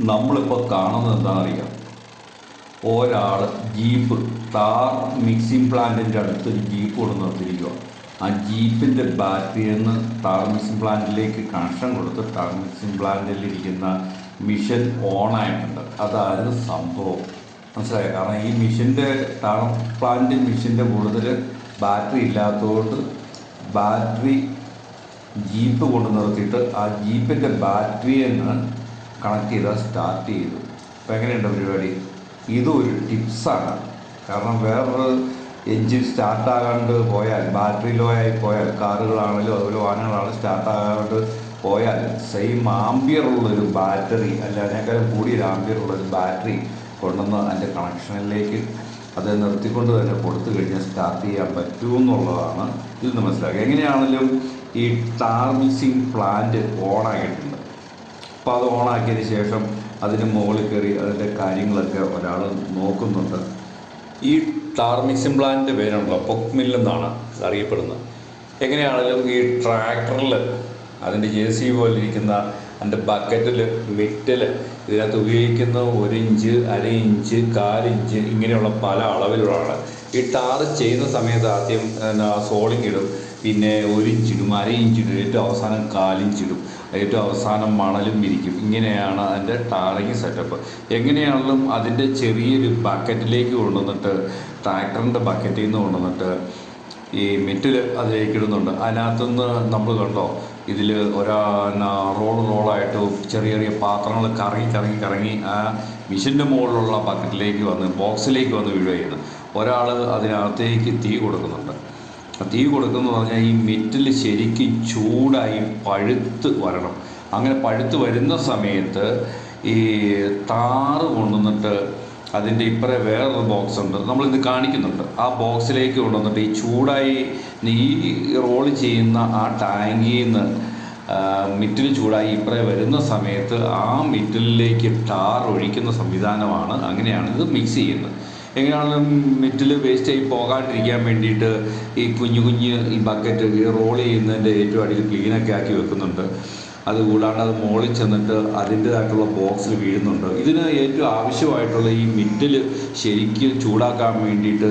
നമ്മളിപ്പോൾ കാണുന്നത് എന്താണെന്നറിയാം. ഒരാൾ ജീപ്പ് ടാർ മിക്സിംഗ് പ്ലാന്റിൻ്റെ അടുത്തൊരു ജീപ്പ് കൊണ്ട് നിർത്തിയിരിക്കുക. ആ ജീപ്പിൻ്റെ ബാറ്ററിയിൽ നിന്ന് ടാർ മിക്സിംഗ് പ്ലാന്റിലേക്ക് കണക്ഷൻ കൊടുത്ത് ടാർ മിക്സിംഗ് പ്ലാന്റിലിരിക്കുന്ന മിഷൻ ഓണായിട്ടുണ്ട്. അതായിരുന്നു സംഭവം. മനസ്സിലായോ? കാരണം ഈ മിഷൻ്റെ ടാർ പ്ലാന്റ് മിഷൻ്റെ കൂടുതൽ ബാറ്ററി ഇല്ലാത്തതുകൊണ്ട് ബാറ്ററി ജീപ്പ് കൊണ്ട് നിർത്തിയിട്ട് ആ ജീപ്പിൻ്റെ ബാറ്ററിയിൽ നിന്ന് കണക്ട് ചെയ്താൽ സ്റ്റാർട്ട് ചെയ്തു. അപ്പോൾ എങ്ങനെയുണ്ട് പരിപാടി? ഇതും ഒരു ടിപ്സാണ്. കാരണം വേറൊരു എൻജിൻ സ്റ്റാർട്ടാകാണ്ട് പോയാൽ, ബാറ്ററി ലോ ആയി പോയാൽ, കാറുകളാണെങ്കിലും അതുപോലെ വാഹനങ്ങളാണെങ്കിലും സ്റ്റാർട്ടാകാണ്ട് പോയാൽ സെയിം ആംബിയറുള്ളൊരു ബാറ്ററി അല്ല അതിനേക്കാളും കൂടിയൊരു ആംബിയറുള്ളൊരു ബാറ്ററി കൊണ്ടുവന്ന് അതിൻ്റെ കണക്ഷനിലേക്ക് അത് നിർത്തിക്കൊണ്ട് തന്നെ കൊടുത്തു കഴിഞ്ഞാൽ സ്റ്റാർട്ട് ചെയ്യാൻ പറ്റുമെന്നുള്ളതാണ് ഇതിൽ നിന്ന് മനസ്സിലാക്കുക. എങ്ങനെയാണെങ്കിലും ഈ ടാർ മിക്സിംഗ് പ്ലാന്റ് ഓണായിട്ടുണ്ട്. അപ്പോൾ അത് ഓണാക്കിയതിന് ശേഷം അതിന് മുകളിൽ കയറി അതിൻ്റെ കാര്യങ്ങളൊക്കെ ഒരാൾ നോക്കുന്നുണ്ട്. ഈ ടാർ മിക്സിംഗ് പ്ലാന്റിൻ്റെ പേരുണ്ടല്ലോ പൊക്ക് മില്ലെന്നാണ് അറിയപ്പെടുന്നത്. എങ്ങനെയാണെങ്കിലും ഈ ട്രാക്ടറിൽ അതിൻ്റെ JCB പോലെ ഇരിക്കുന്ന അതിൻ്റെ ബക്കറ്റിൽ മെറ്റൽ ഇതിനകത്ത് ഉപയോഗിക്കുന്ന 1 ഇഞ്ച്, 1/2 ഇഞ്ച്, 1/4 ഇഞ്ച് ഇങ്ങനെയുള്ള പല അളവിലുള്ളതാണ്. ഈ ടാർ ചെയ്യുന്ന സമയത്ത് ആദ്യം സോളിങ് ഇടും, പിന്നെ 1 ഇഞ്ചിടും, 1/2 ഇഞ്ചിടും, ഏറ്റവും അവസാനം 1/4 ഇഞ്ചിടും, ഏറ്റവും അവസാനം മണലും വിരിക്കും. ഇങ്ങനെയാണ് അതിൻ്റെ ടാറിങ് സെറ്റപ്പ്. എങ്ങനെയാണെങ്കിലും അതിൻ്റെ ചെറിയൊരു ബക്കറ്റിലേക്ക് കൊണ്ടുവന്നിട്ട് ട്രാക്ടറിൻ്റെ ബക്കറ്റിൽ നിന്ന് കൊണ്ടുവന്നിട്ട് ഈ മെറ്റിൽ അതിലേക്ക് ഇടുന്നുണ്ട്. അതിനകത്തുനിന്ന് നമ്മൾ കണ്ടോ ഇതിൽ റോളായിട്ട് ചെറിയ ചെറിയ പാത്രങ്ങൾ കറങ്ങി ആ മിഷൻ്റെ മുകളിലുള്ള ബക്കറ്റിലേക്ക് ബോക്സിലേക്ക് വന്ന് വീഴുകയാണ്. ഒരാൾ അതിനകത്തേക്ക് തീ കൊടുക്കുന്നുണ്ട്. തീ കൊടുക്കുന്നത് പറഞ്ഞാൽ ഈ മെറ്റിൽ ശരിക്കും ചൂടായി പഴുത്ത് വരണം. അങ്ങനെ പഴുത്ത് വരുന്ന സമയത്ത് ഈ ടാറ് കൊണ്ടുവന്നിട്ട് അതിൻ്റെ ഇപ്പറേ വേറൊരു ബോക്സ് ഉണ്ട്, നമ്മളിത് കാണിക്കുന്നുണ്ട്. ആ ബോക്സിലേക്ക് കൊണ്ടുവന്നിട്ട് ഈ ചൂടായി ഈ റോള് ചെയ്യുന്ന ആ ടാങ്കിൽ നിന്ന് മിറ്റിൽ ചൂടായി ഇപ്പറേ വരുന്ന സമയത്ത് ആ മിറ്റിലേക്ക് ടാർ ഒഴിക്കുന്ന സംവിധാനമാണ്. അങ്ങനെയാണ് ഇത് മിക്സ് ചെയ്യുന്നത്. എങ്ങനെയാണെങ്കിലും മെറ്റിൽ വേസ്റ്റായി പോകാണ്ടിരിക്കാൻ വേണ്ടിയിട്ട് ഈ കുഞ്ഞു ഈ ബക്കറ്റ് ഈ റോൾ ചെയ്യുന്നതിൻ്റെ ഏറ്റവും അടിയിൽ ക്ലീനൊക്കെ ആക്കി വെക്കുന്നുണ്ട്. അതുകൂടാണ്ട് അത് മുകളിൽ ചെന്നിട്ട് അതിൻ്റേതായിട്ടുള്ള ബോക്സിൽ വീഴുന്നുണ്ട്. ഇതിന് ഏറ്റവും ആവശ്യമായിട്ടുള്ള ഈ മിറ്റിൽ ശരിക്കും ചൂടാക്കാൻ വേണ്ടിയിട്ട്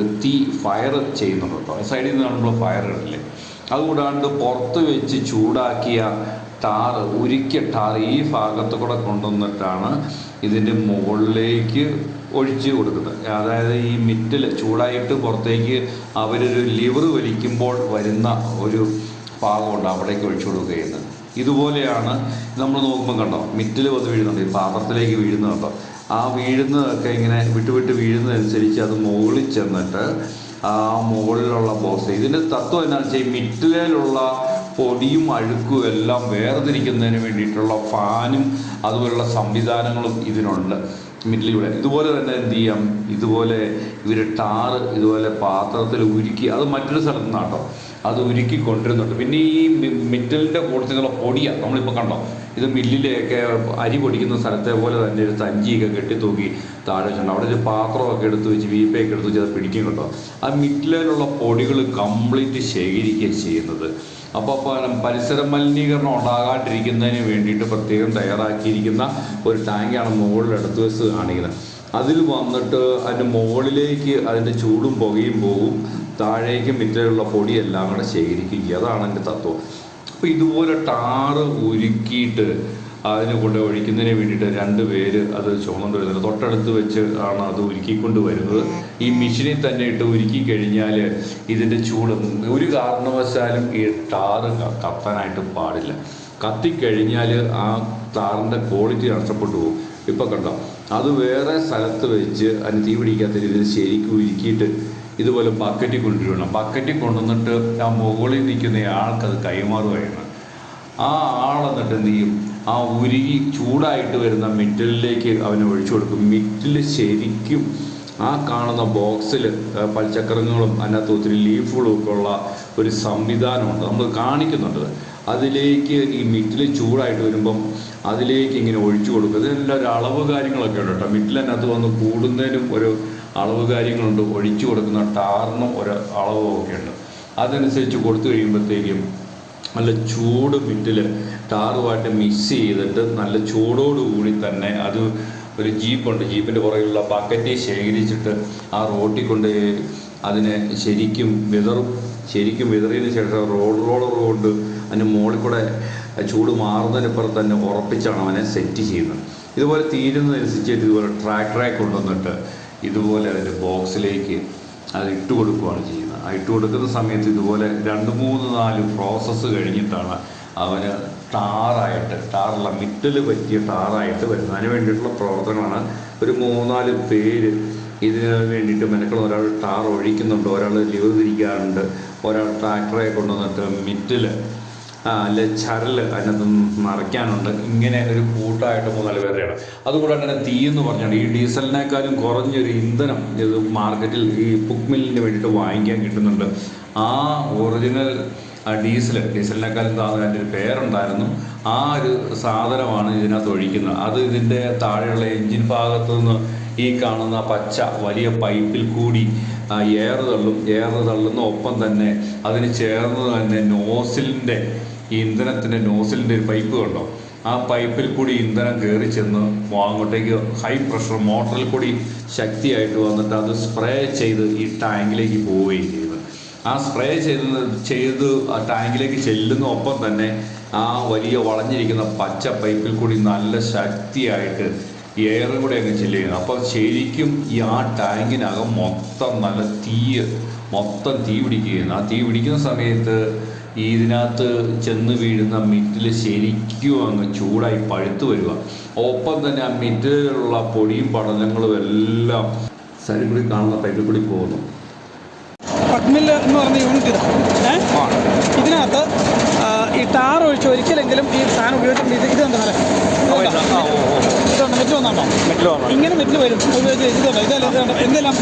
ഫയർ ചെയ്യുന്നുണ്ട് കേട്ടോ. സൈഡിൽ നിന്ന് നമ്മൾ ഫയർ ഇടില്ലേ. അതുകൂടാണ്ട് പുറത്ത് വെച്ച് ചൂടാക്കിയ ഉരുക്കിയ ടാർ ഈ ഭാഗത്ത് കൂടെ കൊണ്ടുവന്നിട്ടാണ് ഇതിൻ്റെ മുകളിലേക്ക് ഒഴിച്ച് കൊടുക്കുന്നത്. അതായത് ഈ മിറ്റിൽ ചൂടായിട്ട് പുറത്തേക്ക് അവരൊരു ലിവർ വലിക്കുമ്പോൾ വരുന്ന ഒരു ഭാഗമുണ്ട്, അവിടേക്ക് ഒഴിച്ചു കൊടുക്കുകയാണ്. ഇതുപോലെയാണ് നമ്മൾ നോക്കുമ്പോൾ കണ്ടോ മിറ്റിൽ വന്ന് വീഴുന്നുണ്ട്, ഈ പാത്രത്തിലേക്ക് വീഴുന്നുണ്ടോ. ആ വീഴുന്നതൊക്കെ ഇങ്ങനെ വിട്ട് വീഴുന്നതനുസരിച്ച് അത് മുകളിൽ ചെന്നിട്ട് ആ മുകളിലുള്ള ബോക്സ്. ഇതിൻ്റെ തത്വം എന്താണെന്ന് വെച്ചാൽ ഈ മിറ്റിലുള്ള പൊടിയും അഴുക്കും എല്ലാം വേർതിരിക്കുന്നതിന് വേണ്ടിയിട്ടുള്ള ഫാനും അതുപോലുള്ള സംവിധാനങ്ങളും ഇതിനുണ്ട് മിറ്റിലൂടെ. ഇതുപോലെ തന്നെ എന്ത് ചെയ്യാം, ഇതുപോലെ ഇവർ ടാറ് ഇതുപോലെ പാത്രത്തിൽ ഉരുക്കി, അത് മറ്റൊരു സ്ഥലത്ത് നിന്നാട്ടോ അത് ഉരുക്കി കൊണ്ടുവരുന്നുണ്ട്. പിന്നെ ഈ മിറ്റലിൻ്റെ കൂട്ടത്തിലുള്ള പൊടിയാണ് നമ്മളിപ്പോൾ കണ്ടോ. ഇത് മില്ലിലെയൊക്കെ അരി പൊടിക്കുന്ന സ്ഥലത്തെ പോലെ തന്നെ ഒരു സഞ്ചിയൊക്കെ കെട്ടിത്തൂക്കി താഴെ വെച്ചിട്ടുണ്ട്. അവിടെ ഒരു പാത്രമൊക്കെ എടുത്ത് വെച്ച് വീപ്പയൊക്കെ എടുത്ത് വെച്ച് അത് പിടിക്കും കേട്ടോ. ആ മിറ്റിലുള്ള പൊടികൾ കംപ്ലീറ്റ് ശേഖരിക്കുക ചെയ്യുന്നത്. അപ്പോൾ പരിസര മലിനീകരണം ഉണ്ടാകാണ്ടിരിക്കുന്നതിന് വേണ്ടിയിട്ട് പ്രത്യേകം തയ്യാറാക്കിയിരിക്കുന്ന ഒരു ടാങ്കാണ് മുകളിൽ എടുത്ത് വെച്ച് കാണിക്കുന്നത്. അതിൽ വന്നിട്ട് അതിൻ്റെ മുകളിലേക്ക് അതിൻ്റെ ചൂടും പുകയും പോകും, താഴേക്ക് മിറ്റിലുള്ള പൊടിയെല്ലാം കൂടെ ശേഖരിക്കുക. അതാണ് എൻ്റെ തത്വം. അപ്പോൾ ഇതുപോലെ ടാറ് ഉരുക്കിയിട്ട് അതിന് കൊണ്ട് ഒഴിക്കുന്നതിന് വേണ്ടിയിട്ട് 2 പേര് അത് ചുമന്നുകൊണ്ട് വരുന്നുണ്ട്. തൊട്ടടുത്ത് വെച്ച് ആണ് അത് ഉരുക്കിക്കൊണ്ട് വരുന്നത്. ഈ മെഷീനിൽ തന്നെ ഇട്ട് ഉരുക്കി കഴിഞ്ഞാൽ ഇതിൻ്റെ ചൂട് ഒരു കാരണവശാലും ഈ ടാറ് കത്താനായിട്ട് പാടില്ല. കത്തിക്കഴിഞ്ഞാൽ ആ ടാറിൻ്റെ ക്വാളിറ്റി നഷ്ടപ്പെട്ടു പോകും. ഇപ്പോൾ കണ്ടോ അത് വേറെ സ്ഥലത്ത് വെച്ച് അതിന് തീ പിടിക്കാത്ത രീതിയിൽ ശരിക്കും ഉരുക്കിയിട്ട് ഇതുപോലെ ബക്കറ്റിൽ കൊണ്ടുവരണം. ബക്കറ്റിൽ കൊണ്ടുവന്നിട്ട് ആ മുകളിൽ നിൽക്കുന്ന ആൾക്കത് കൈമാറുകയാണ്. ആ ആളെന്നിട്ട് എന്ത് ചെയ്യും, ആ ഉരുകി ചൂടായിട്ട് വരുന്ന മിറ്റലിലേക്ക് അവന് ഒഴിച്ചു കൊടുക്കും. മിറ്റിൽ ശരിക്കും ആ കാണുന്ന ബോക്സിൽ പൽച്ചക്രങ്ങളും അതിനകത്ത് ഒത്തിരി ലീഫുകളും ഒക്കെ ഉള്ള ഒരു സംവിധാനമുണ്ട്, നമ്മൾ കാണിക്കുന്നുണ്ട്. അതിലേക്ക് ഈ മിറ്റിൽ ചൂടായിട്ട് വരുമ്പം അതിലേക്ക് ഇങ്ങനെ ഒഴിച്ചു കൊടുക്കുക. ഇതിനെല്ലാം ഒരു അളവ് കാര്യങ്ങളൊക്കെ ഉണ്ട് കേട്ടോ. മിറ്റിലതിനകത്ത് വന്ന് കൂടുന്നതിനും ഒരു അളവ് കാര്യങ്ങളുണ്ട്, ഒഴിച്ചു കൊടുക്കുന്ന ടാറിനും ഒരു അളവൊക്കെ ഉണ്ട്. അതനുസരിച്ച് കൊടുത്തു കഴിയുമ്പോഴത്തേക്കും നല്ല ചൂട് മിറ്റിൽ ടാറുമായിട്ട് മിക്സ് ചെയ്തിട്ട് നല്ല ചൂടോടുകൂടി തന്നെ അത് ഒരു ജീപ്പുണ്ട്, ജീപ്പിൻ്റെ പുറകിലുള്ള ബക്കറ്റ് ശേഖരിച്ചിട്ട് ആ റോട്ടിൽ കൊണ്ട് അതിനെ ശരിക്കും വിതറിയതിന് ശേഷം റോളർ കൊണ്ട് അതിന് മുകളിൽ കൂടെ ചൂട് മാറുന്നതിനപ്പുറത്ത് തന്നെ ഉറപ്പിച്ചാണ് അവനെ സെറ്റ് ചെയ്യുന്നത്. ഇതുപോലെ തീരുന്നതനുസരിച്ചിട്ട് ഇതുപോലെ ട്രാക്ക് കൊണ്ടുവന്നിട്ട് ഇതുപോലെ അതിൻ്റെ ബോക്സിലേക്ക് അത് ഇട്ട് കൊടുക്കുകയാണ് ചെയ്യുന്നത്. ആ ഇട്ട് കൊടുക്കുന്ന സമയത്ത് ഇതുപോലെ 2-3-4 പ്രോസസ്സ് കഴിഞ്ഞിട്ടാണ് അവന് ടാറുള്ള മിറ്റൽ പറ്റിയ ടാറായിട്ട് വരുന്നത്. അതിന് വേണ്ടിയിട്ടുള്ള പ്രവർത്തനങ്ങളാണ്. ഒരു 3-4 പേര് ഇതിന് വേണ്ടിയിട്ട് മെനക്കളും. ഒരാൾ ടാർ ഒഴിക്കുന്നുണ്ട്, ഒരാൾ ലിവർ തിരിക്കാറുണ്ട്, ഒരാൾ ട്രാക്ടറെ കൊണ്ടുവന്നിട്ട് മിറ്റിൽ അല്ലെ ചരൽ അതിനകത്ത് നിറയ്ക്കാനുണ്ട്. ഇങ്ങനെ ഒരു കൂട്ടമായിട്ട് 3-4 പേരുടെയാണ്. അതുകൂടാണ്ട് തന്നെ തീ എന്ന് പറഞ്ഞാൽ ഈ ഡീസലിനേക്കാളും കുറഞ്ഞൊരു ഇന്ധനം ഇത് മാർക്കറ്റിൽ ഈ പുക്ക് മില്ലിന് വേണ്ടിയിട്ട് വാങ്ങിക്കാൻ കിട്ടുന്നുണ്ട്. ആ ഒറിജിനൽ ഡീസലിനേക്കാളും അതിൻ്റെ ഒരു പേരുണ്ടായിരുന്നു. ആ ഒരു സാധനമാണ് ഇതിനകത്ത് ഒഴിക്കുന്നത്. അത് ഇതിൻ്റെ താഴെയുള്ള എൻജിൻ ഭാഗത്തു നിന്ന് ഈ കാണുന്ന പച്ച വലിയ പൈപ്പിൽ കൂടി എയർ തള്ളുന്ന ഒപ്പം തന്നെ അതിന് ചേർന്ന് തന്നെ ഈ ഇന്ധനത്തിൻ്റെ നോസിലിൻ്റെ ഒരു പൈപ്പ് കണ്ടോ, ആ പൈപ്പിൽ കൂടി ഇന്ധനം കയറി ചെന്ന് അങ്ങോട്ടേക്ക് ഹൈ പ്രഷർ മോട്ടറിൽ കൂടി ശക്തിയായിട്ട് വന്നിട്ട് അത് സ്പ്രേ ചെയ്ത് ഈ ടാങ്കിലേക്ക് പോവുകയും ചെയ്തു. ആ സ്പ്രേ ചെയ്ത് ആ ടാങ്കിലേക്ക് ചെല്ലുന്ന ഒപ്പം തന്നെ ആ വലിയ വളഞ്ഞിരിക്കുന്ന പച്ച പൈപ്പിൽ കൂടി നല്ല ശക്തിയായിട്ട് എയറും കൂടെ അങ്ങ് ചെല്ലുകയാണ്. അപ്പോൾ ശരിക്കും ഈ ആ ടാങ്കിനകം മൊത്തം തീ പിടിക്കുകയാണ്. ആ തീ പിടിക്കുന്ന സമയത്ത് ഇതിനകത്ത് ചെന്ന് വീഴുന്ന മിറ്റിൽ ശരിക്കും അങ്ങ് ചൂടായി പഴുത്ത് വരിക. ഒപ്പം തന്നെ ആ മിറ്റിലുള്ള പൊടിയും പടലങ്ങളും എല്ലാം സൈഡിൽ കൂടി കാണുന്ന പൈപ്പിൽ കൂടി പോകുന്നു. പക്മില്ല് എന്ന് പറഞ്ഞ യൂണിറ്റ് ഇതിനകത്ത് ഈ ടാർ ഒഴിച്ച് ഒരിക്കലെങ്കിലും ഈ സാധനം ഉപയോഗിച്ചിട്ടുണ്ട്. ഇതുണ്ട് നല്ല ഇതുണ്ട് മെറ്റിൽ വന്നുണ്ടോ, ഇങ്ങനെ മെറ്റിൽ വരും ഉപയോഗിച്ച് ഇതുണ്ട്. ഇതുണ്ട് എന്തെല്ലാം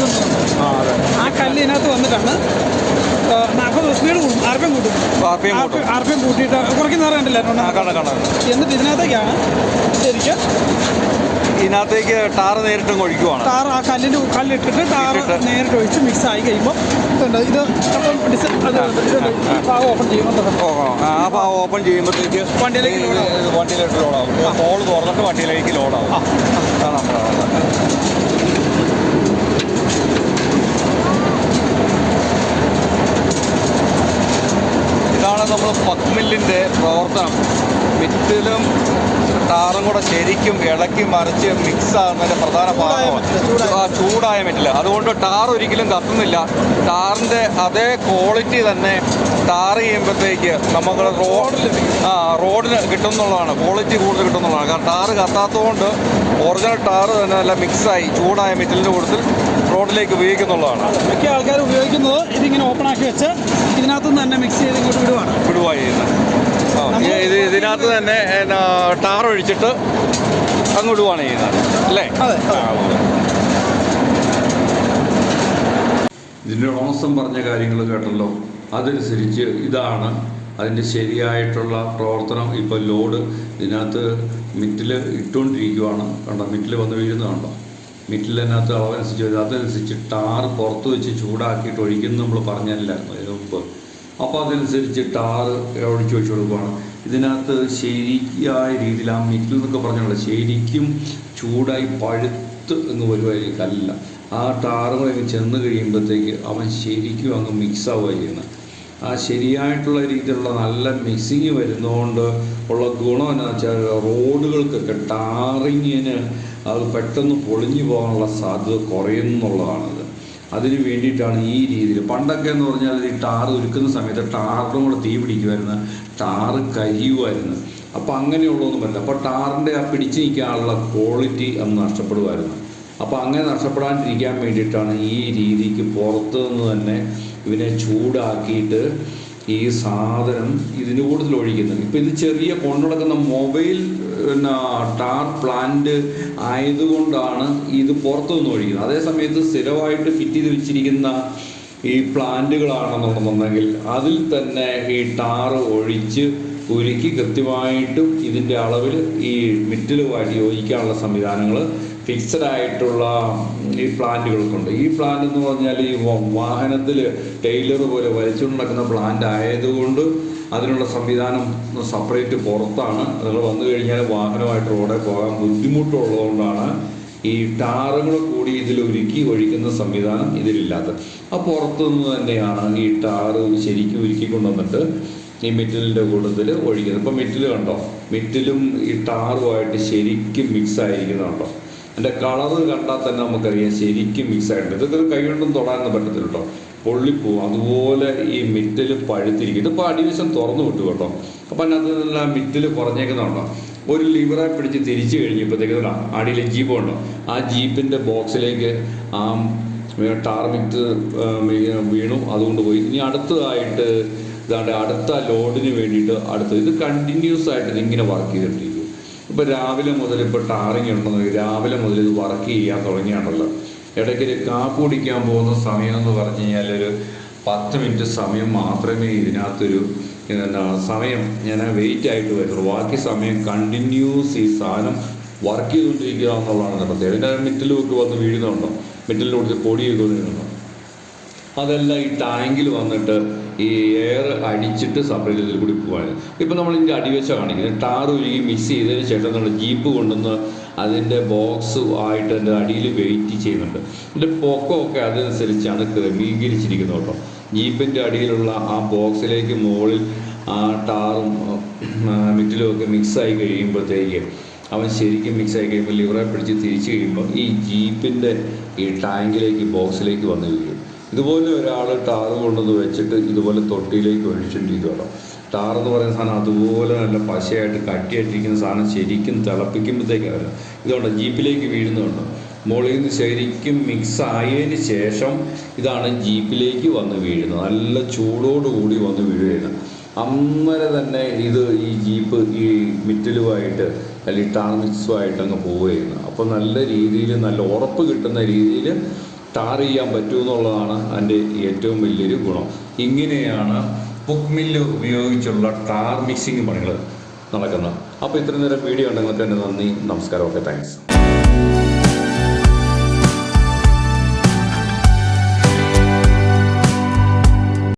ആ കല്ല് ഇതിനകത്ത് വന്നിട്ടാണ് അപ്പോൾ സ്പീഡ് കൂടും, ആർപ്പിയം കൂട്ടിയിട്ട് കുറയ്ക്കുന്ന നേരം കണ്ടില്ല. എന്നിട്ട് ഇതിനകത്തേക്കാണ് ശരിക്കും ഇതിനകത്തേക്ക് ടാർ നേരിട്ട് ഒഴിക്കുവാണ്. ടാർ ആ കല്ലിട്ടിട്ട് ടാർ നേരിട്ട് ഒഴിച്ച് മിക്സ് ആയി കഴിയുമ്പോൾ ഇത് ഭാഗം ഓപ്പൺ ചെയ്യുമ്പോൾ ആ ഭാഗം ഓപ്പൺ ചെയ്യുമ്പോഴത്തേക്ക് വണ്ടിയിലേക്ക് ലോഡാവും. ഹോൾ തുറന്നിട്ട് വണ്ടിയിലേക്ക് ലോഡാവും. അതാണ് ഇതാണ് നമ്മൾ പക്മില്ലിൻ്റെ പ്രവർത്തനം. മിറ്റിലും ടാറും കൂടെ ശരിക്കും ഇളക്കി മറിച്ച് മിക്സ് ആകുന്നതിൻ്റെ പ്രധാന ഭാഗമാണ് ചൂടായ മെറ്റൽ. അതുകൊണ്ട് ടാർ ഒരിക്കലും കത്തുന്നില്ല. ടാറിൻ്റെ അതേ ക്വാളിറ്റി തന്നെ ടാർ ചെയ്യുമ്പോഴത്തേക്ക് നമുക്ക് റോഡിന് കിട്ടുന്നുള്ളതാണ്, ക്വാളിറ്റി കൂടുതൽ കിട്ടുന്നുള്ളതാണ്. കാരണം ടാർ കത്താത്തതുകൊണ്ട് ഒറിജിനൽ ടാർ തന്നെ നല്ല മിക്സായി ചൂടായ മെറ്റലിൻ്റെ കൂടുതൽ റോഡിലേക്ക് ഉപയോഗിക്കുന്നുള്ളതാണ്. മിക്ക ആൾക്കാർ ഉപയോഗിക്കുന്നത് ഇതിങ്ങനെ ഓപ്പൺ ആക്കി വെച്ച് ഇതിനകത്തുനിന്ന് തന്നെ മിക്സ് ചെയ്ത് ഇങ്ങോട്ട് വിടുവാ ചെയ്യുന്നത്. ഇതിനകത്ത് തന്നെ ടാർ ഒഴിച്ചിട്ട് അങ്ങ് വിടുവാണ് ചെയ്യുന്നത് അല്ലേ? ഇതിൻ്റെ ഉടമസ്ഥൻ പറഞ്ഞ കാര്യങ്ങൾ കേട്ടല്ലോ. അതനുസരിച്ച് ഇതാണ് അതിൻ്റെ ശരിയായിട്ടുള്ള പ്രവർത്തനം. ഇപ്പോൾ ലോഡ് ഇതിനകത്ത് മിറ്റിൽ ഇട്ടുകൊണ്ടിരിക്കുകയാണ്. കണ്ടോ, മിറ്റിൽ വന്ന് വീഴുന്നതുണ്ടോ? മിറ്റിലിനകത്ത് അളവനുസരിച്ച് അതനുസരിച്ച് ടാർ പുറത്ത് വെച്ച് ചൂടാക്കിയിട്ട് ഒഴിക്കുന്നത് നമ്മൾ പറഞ്ഞല്ലായിരുന്നു അതിന് മുമ്പ്. അപ്പോൾ അതനുസരിച്ച് ടാർ ഒഴിച്ച് വെച്ച് കൊടുക്കുകയാണ്. ഇതിനകത്ത് ശരിയായ രീതിയിൽ ആ മിറ്റിൽ എന്നൊക്കെ പറഞ്ഞുള്ളത് ശരിക്കും ചൂടായി പഴുത്ത് എന്ന് വരുമായിരിക്കും കല്ല. ആ ടാറുകൾ ചെന്ന് കഴിയുമ്പോഴത്തേക്ക് അവൻ ശരിക്കും അങ്ങ് മിക്സ് ആവുക ചെയ്യുന്നത്. ആ ശരിയായിട്ടുള്ള രീതിയിലുള്ള നല്ല മിക്സിങ് വരുന്നതുകൊണ്ട് ഉള്ള ഗുണം എന്താണെന്ന് വെച്ചാൽ റോഡുകൾക്കൊക്കെ ടാറിങ്ങിന് അത് പെട്ടെന്ന് പൊളിഞ്ഞു പോകാനുള്ള സാധ്യത കുറയുന്നുള്ളതാണത്. അതിന് വേണ്ടിയിട്ടാണ് ഈ രീതിയിൽ. പണ്ടൊക്കെ എന്ന് പറഞ്ഞാൽ ഈ ടാർ ഉരുക്കുന്ന സമയത്ത് ടാറിനും കൂടെ തീ പിടിക്കുമായിരുന്നു, ടാറ് കരിയുമായിരുന്നു. അപ്പോൾ അങ്ങനെയുള്ളതൊന്നും പറ്റില്ല. അപ്പോൾ ടാറിൻ്റെ ആ പിടിച്ച് നിൽക്കാനുള്ള ക്വാളിറ്റി അന്ന് നഷ്ടപ്പെടുമായിരുന്നു. അപ്പോൾ അങ്ങനെ നഷ്ടപ്പെടാണ്ടിരിക്കാൻ വേണ്ടിയിട്ടാണ് ഈ രീതിക്ക് പുറത്തു നിന്ന് തന്നെ ഇവനെ ചൂടാക്കിയിട്ട് ഈ സാധനം ഇതിന് കൂടുതൽ ഒഴിക്കുന്നത്. ഇപ്പോൾ ഇത് ചെറിയ കൊണ്ടുനടക്കുന്ന മൊബൈൽ ടാർ പ്ലാന്റ് ആയതുകൊണ്ടാണ് ഇത് പുറത്തു നിന്ന് ഒഴിക്കുന്നത്. അതേ സമയത്ത് സ്ഥിരമായിട്ട് ഫിറ്റ് ചെയ്ത് വെച്ചിരിക്കുന്ന ഈ പ്ലാന്റുകളാണെന്നുണ്ടെന്നുണ്ടെങ്കിൽ അതിൽ തന്നെ ഈ ടാറ് ഒഴിച്ച് ഉരുക്കി കൃത്യമായിട്ടും ഇതിൻ്റെ അളവിൽ ഈ മിറ്റിലുമായിട്ട് യോജിക്കാനുള്ള സംവിധാനങ്ങൾ ഫിക്സഡ് ആയിട്ടുള്ള ഈ പ്ലാന്റുകൾക്കുണ്ട്. ഈ പ്ലാന്റ് എന്ന് പറഞ്ഞാൽ ഈ വാഹനത്തിൽ ടൈലർ പോലെ വലിച്ചുകൊണ്ടിരിക്കുന്ന പ്ലാന്റ് ആയതുകൊണ്ട് അതിനുള്ള സംവിധാനം സെപ്പറേറ്റ് പുറത്താണ്. നിങ്ങൾ വന്നു കഴിഞ്ഞാൽ വാഹനമായിട്ട് റോഡിൽ പോകാൻ ബുദ്ധിമുട്ടുള്ളതുകൊണ്ടാണ് ഈ ടാറുകൾ കൂടി ഇതിൽ ഒഴിക്കുന്ന സംവിധാനം ഇതിലില്ലാത്തത്. ആ പുറത്തുനിന്ന് തന്നെയാണ് ഈ ടാറ് ശരിക്കും ഉരുക്കി കൊണ്ടുവന്നിട്ട് ഈ മെറ്റലിൻ്റെ കൂട്ടത്തിൽ ഒഴിക്കുന്നത്. ഇപ്പോൾ മെറ്റൽ കണ്ടോ, മെറ്റലും ഈ ടാറുമായിട്ട് ശരിക്കും മിക്സ് ആയിരിക്കുന്നുണ്ടോ. എൻ്റെ കളറ് കണ്ടാൽ തന്നെ നമുക്കറിയാം ശരിക്കും മിക്സ് ആയിട്ടുണ്ട്. ഇതൊക്കെ കൈ കൊണ്ടും തൊടാനൊന്നും പറ്റത്തില്ല കേട്ടോ, പൊള്ളിപ്പോവും. അതുപോലെ ഈ മിറ്റൽ പഴുത്തിരിക്കും. ഇതിപ്പോൾ അടിവശം തുറന്നു വിട്ടു കേട്ടോ. അപ്പം അതിനെല്ലാം മിറ്റൽ കുറഞ്ഞേക്കുന്നുണ്ടോ. ഒരു ലിവറെ പിടിച്ച് തിരിച്ചു കഴിഞ്ഞപ്പോഴത്തേക്ക് അടിയിലെ ജീപ്പ് ഉണ്ടോ, ആ ജീപ്പിൻ്റെ ബോക്സിലേക്ക് ആ ടാർ മിക്സ് വീണു, അതുകൊണ്ട് പോയി. ഇനി അടുത്തതായിട്ട് ഇതാണ്ട് അടുത്ത ലോഡിന് വേണ്ടിയിട്ട് ഇത് കണ്ടിന്യൂസ് ആയിട്ട് ഇതിങ്ങനെ വർക്ക് ചെയ്തിട്ടിരിക്കും. ഇപ്പോൾ രാവിലെ മുതൽ ഇപ്പോൾ ടാറിങ് ഉണ്ടെന്ന് രാവിലെ മുതൽ ഇത് വർക്ക് ചെയ്യാൻ തുടങ്ങിയാണല്ലോ. ഇടയ്ക്ക് കാപ്പി കുടിക്കാൻ പോകുന്ന സമയം എന്ന് പറഞ്ഞു കഴിഞ്ഞാൽ ഒരു 10 മിനിറ്റ് സമയം മാത്രമേ ഇതിനകത്തൊരു സമയം ഞാൻ വെയിറ്റ് ആയിട്ട് വരുള്ളൂ. ബാക്കി സമയം കണ്ടിന്യൂസ് ഈ സാധനം വർക്ക് ചെയ്തുകൊണ്ടിരിക്കുക എന്നുള്ളതാണ് പ്രത്യേകത. ഇതിൻ്റെ മിറ്റലുമൊക്കെ വന്ന് വീഴുന്നുണ്ടോ, മിറ്റലിൻ്റെ കൂടി പൊടിയൊക്കെ വീഴുന്നുണ്ടോ, അതെല്ലാം ഈ ടാങ്കിൽ വന്നിട്ട് ഈ എയർ അടിച്ചിട്ട് സെപ്പറേറ്റ് ഇതിൽ കൂടി പോകാൻ. ഇപ്പം നമ്മൾ ഇതിൻ്റെ അടിവശം കാണിക്കുന്നത് ടാർ ഉരുകി മിക്സ് ചെയ്തതിന് ശേഷം നമ്മൾ ജീപ്പ് കൊണ്ടുവന്ന് അതിൻ്റെ ബോക്സ് ആയിട്ട് അതിൻ്റെ അടിയിൽ വെയിറ്റ് ചെയ്യുന്നുണ്ട്. ഇതിൻ്റെ പൊക്കമൊക്കെ അതനുസരിച്ചാണ് ക്രമീകരിച്ചിരിക്കുന്നത് കേട്ടോ. ജീപ്പിൻ്റെ അടിയിലുള്ള ആ ബോക്സിലേക്ക് മുകളിൽ ആ ടാറും മിറ്റിലും ഒക്കെ മിക്സായി കഴിയുമ്പോഴത്തേക്ക് അവൻ ശരിക്കും മിക്സായി കഴിയുമ്പോൾ ലിവറെ പിടിച്ച് തിരിച്ച് കഴിയുമ്പോൾ ഈ ജീപ്പിൻ്റെ ഈ ടാങ്കിലേക്ക് ബോക്സിലേക്ക് വന്ന് വീഴും. ഇതുപോലെ ഒരാൾ ടാറ് കൊണ്ടുവന്ന് വെച്ചിട്ട് ഇതുപോലെ തൊട്ടിയിലേക്ക് ഒഴിച്ചിട്ടിരിക്കുകയാണ്. ടാറെന്ന് പറയുന്ന സാധനം അതുപോലെ നല്ല പശയായിട്ട് കട്ടിയായിട്ടിരിക്കുന്ന സാധനം ശരിക്കും തിളപ്പിക്കുമ്പോഴത്തേക്കാണ് ഇതുകൊണ്ട് ജീപ്പിലേക്ക് വീഴുന്നുണ്ട്. മുകളിൽ നിന്ന് ശരിക്കും മിക്സ് ആയതിന് ശേഷം ഇതാണ് ജീപ്പിലേക്ക് വന്ന് വീഴുന്നത്. നല്ല ചൂടോടുകൂടി വന്ന് വീഴുകയാണ്. അന്നേരം തന്നെ ഈ ജീപ്പ് ഈ മിറ്റലുമായിട്ട് അല്ലെങ്കിൽ ടാർ മിക്സുമായിട്ട് അങ്ങ് പോവുകയാണ്. അപ്പോൾ നല്ല രീതിയിൽ നല്ല ഉറപ്പ് കിട്ടുന്ന രീതിയിൽ ടാർ ചെയ്യാൻ പറ്റുമെന്നുള്ളതാണ് അതിൻ്റെ ഏറ്റവും വലിയൊരു ഗുണം. ഇങ്ങനെയാണ് പുക് മില്ല് ഉപയോഗിച്ചുള്ള ടാർ മിക്സിങ് പണികൾ നടക്കുന്നത്. അപ്പോൾ ഇത്രയും നേരം വീഡിയോ ഉണ്ടെങ്കിൽ തന്നെ നന്ദി, നമസ്കാരം, ഓക്കെ, താങ്ക്സ്.